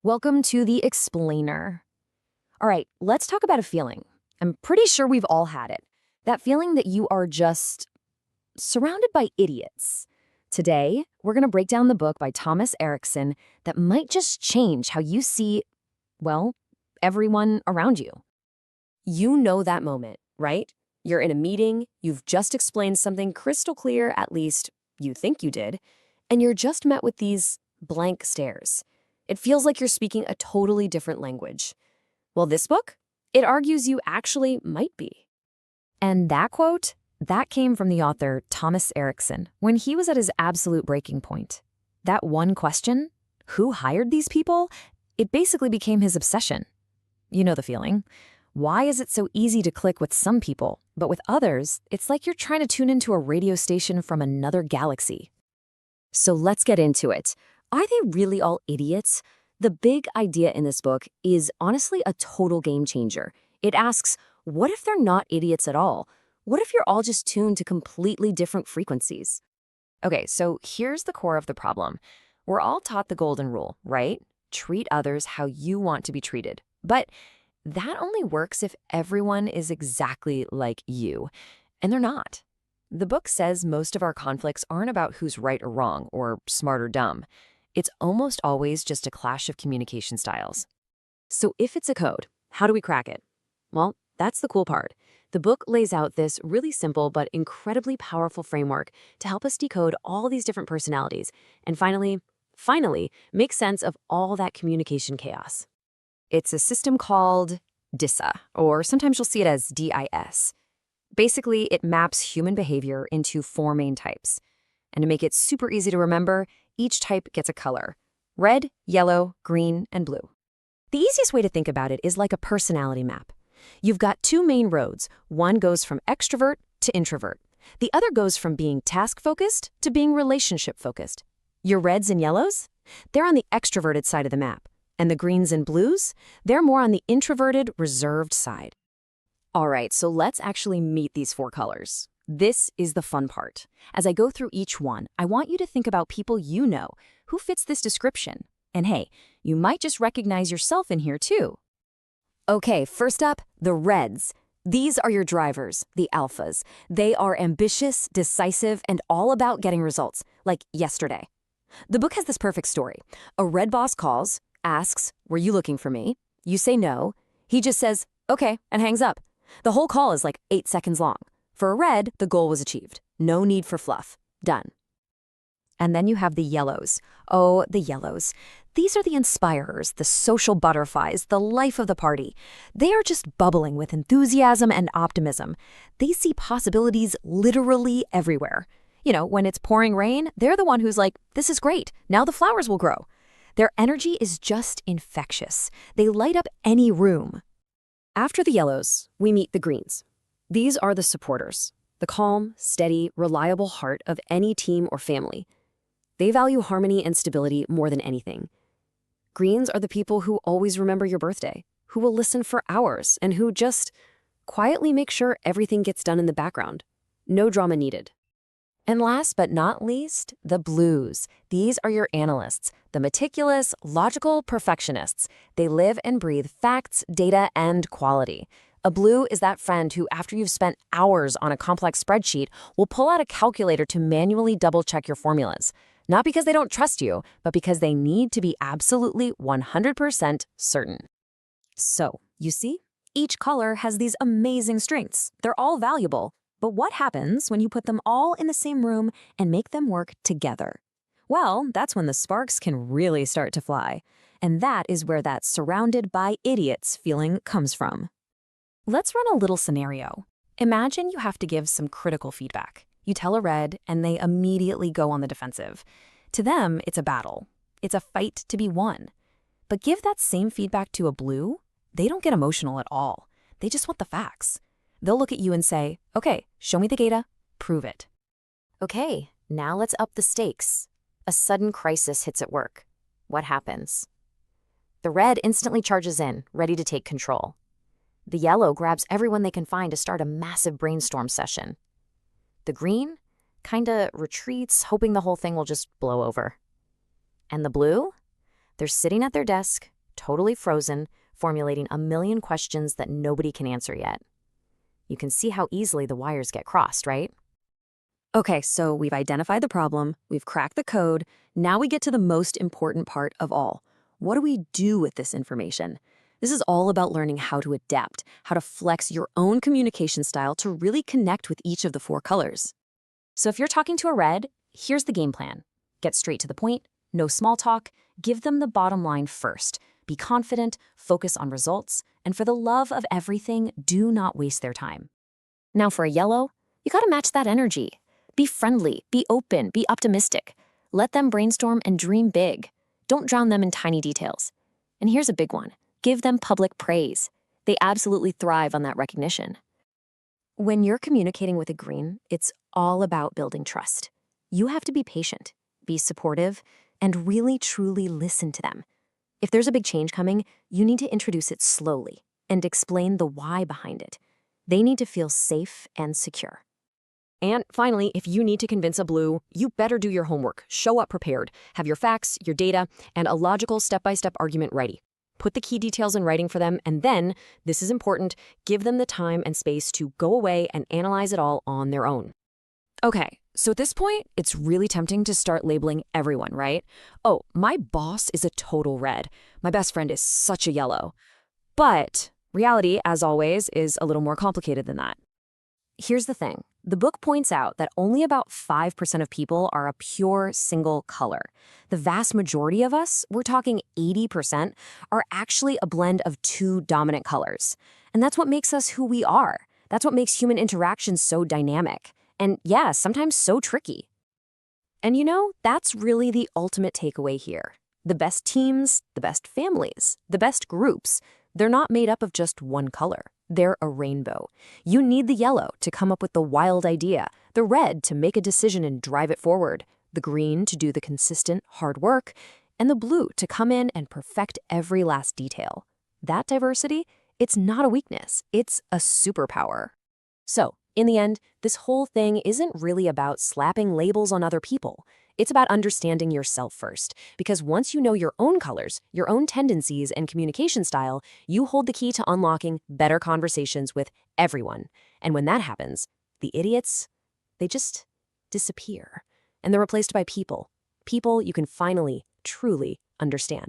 Welcome to the explainer. All right, let's talk about a feeling. I'm pretty sure we've all had it. That feeling that you are just surrounded by idiots. Today, we're going to break down the book by Thomas Erickson that might just change how you see, well, everyone around you. You know that moment, right? You're in a meeting, you've just explained something crystal clear, at least you think you did, and you're just met with these blank stares. It feels like you're speaking a totally different language. Well, this book, it argues you actually might be. And that quote, that came from the author Thomas Erickson when he was at his absolute breaking point. That one question, who hired these people, it basically became his obsession. You know the feeling. Why is it so easy to click with some people, but with others, it's like you're trying to tune into a radio station from another galaxy? So let's get into it. Are they really all idiots? The big idea in this book is honestly a total game changer. It asks, what if they're not idiots at all? What if you're all just tuned to completely different frequencies? Okay, so here's the core of the problem. We're all taught the golden rule, right? Treat others how you want to be treated. But that only works if everyone is exactly like you, and they're not. The book says most of our conflicts aren't about who's right or wrong, or smart or dumb. It's almost always just a clash of communication styles. So if it's a code, how do we crack it? Well, that's the cool part. The book lays out this really simple but incredibly powerful framework to help us decode all these different personalities and finally, make sense of all that communication chaos. It's a system called DISA, or sometimes you'll see it as DIS. Basically, it maps human behavior into 4 main types. And to make it super easy to remember, each type gets a color: red, yellow, green, and blue. The easiest way to think about it is like a personality map. You've got 2 main roads. One goes from extrovert to introvert. The other goes from being task-focused to being relationship-focused. Your reds and yellows? They're on the extroverted side of the map. And the greens and blues? They're more on the introverted, reserved side. All right, so let's actually meet these 4 colors. This is the fun part. As I go through each one, I want you to think about people you know who fits this description. And hey, you might just recognize yourself in here too. Okay, first up, the reds. These are your drivers, the alphas. They are ambitious, decisive, and all about getting results, like yesterday. The book has this perfect story. A red boss calls, asks, "Were you looking for me?" You say no. He just says, "Okay," and hangs up. The whole call is like 8 seconds long. For a red, the goal was achieved. No need for fluff. Done. And then you have the yellows. Oh, the yellows. These are the inspirers, the social butterflies, the life of the party. They are just bubbling with enthusiasm and optimism. They see possibilities literally everywhere. You know, when it's pouring rain, they're the one who's like, "This is great. Now the flowers will grow." Their energy is just infectious. They light up any room. After the yellows, we meet the greens. These are the supporters, the calm, steady, reliable heart of any team or family. They value harmony and stability more than anything. Greens are the people who always remember your birthday, who will listen for hours, and who just quietly make sure everything gets done in the background. No drama needed. And last but not least, the blues. These are your analysts, the meticulous, logical perfectionists. They live and breathe facts, data, and quality. A blue is that friend who, after you've spent hours on a complex spreadsheet, will pull out a calculator to manually double-check your formulas. Not because they don't trust you, but because they need to be absolutely 100% certain. So, you see, each color has these amazing strengths. They're all valuable. But what happens when you put them all in the same room and make them work together? Well, that's when the sparks can really start to fly. And that is where that surrounded by idiots feeling comes from. Let's run a little scenario. Imagine you have to give some critical feedback. You tell a red, and they immediately go on the defensive. To them, it's a battle. It's a fight to be won. But give that same feedback to a blue, they don't get emotional at all. They just want the facts. They'll look at you and say, "Okay, show me the data, prove it." Okay, now let's up the stakes. A sudden crisis hits at work. What happens? The red instantly charges in, ready to take control. The yellow grabs everyone they can find to start a massive brainstorm session. The green kinda retreats, hoping the whole thing will just blow over. And the blue? They're sitting at their desk, totally frozen, formulating a million questions that nobody can answer yet. You can see how easily the wires get crossed, right? Okay, so we've identified the problem, we've cracked the code, now we get to the most important part of all. What do we do with this information? This is all about learning how to adapt, how to flex your own communication style to really connect with each of the four colors. So if you're talking to a red, here's the game plan. Get straight to the point, no small talk, give them the bottom line first. Be confident, focus on results, and for the love of everything, do not waste their time. Now for a yellow, you gotta match that energy. Be friendly, be open, be optimistic. Let them brainstorm and dream big. Don't drown them in tiny details. And here's a big one. Give them public praise. They absolutely thrive on that recognition. When you're communicating with a green, it's all about building trust. You have to be patient, be supportive, and really truly listen to them. If there's a big change coming, you need to introduce it slowly and explain the why behind it. They need to feel safe and secure. And finally, if you need to convince a blue, you better do your homework, show up prepared, have your facts, your data, and a logical step-by-step argument ready. Put the key details in writing for them, and then, this is important, give them the time and space to go away and analyze it all on their own. Okay, so at this point, it's really tempting to start labeling everyone, right? Oh, my boss is a total red. My best friend is such a yellow. But reality, as always, is a little more complicated than that. Here's the thing. The book points out that only about 5% of people are a pure single color. The vast majority of us, we're talking 80%, are actually a blend of two dominant colors. And that's what makes us who we are. That's what makes human interactions so dynamic. And yeah, sometimes so tricky. And you know, that's really the ultimate takeaway here. The best teams, the best families, the best groups, they're not made up of just one color. They're a rainbow. You need the yellow to come up with the wild idea, the red to make a decision and drive it forward, the green to do the consistent, hard work, and the blue to come in and perfect every last detail. That diversity, it's not a weakness, it's a superpower. So, in the end, this whole thing isn't really about slapping labels on other people. It's about understanding yourself first, because once you know your own colors, your own tendencies and communication style, you hold the key to unlocking better conversations with everyone. And when that happens, the idiots, they just disappear. And they're replaced by people. People you can finally, truly understand.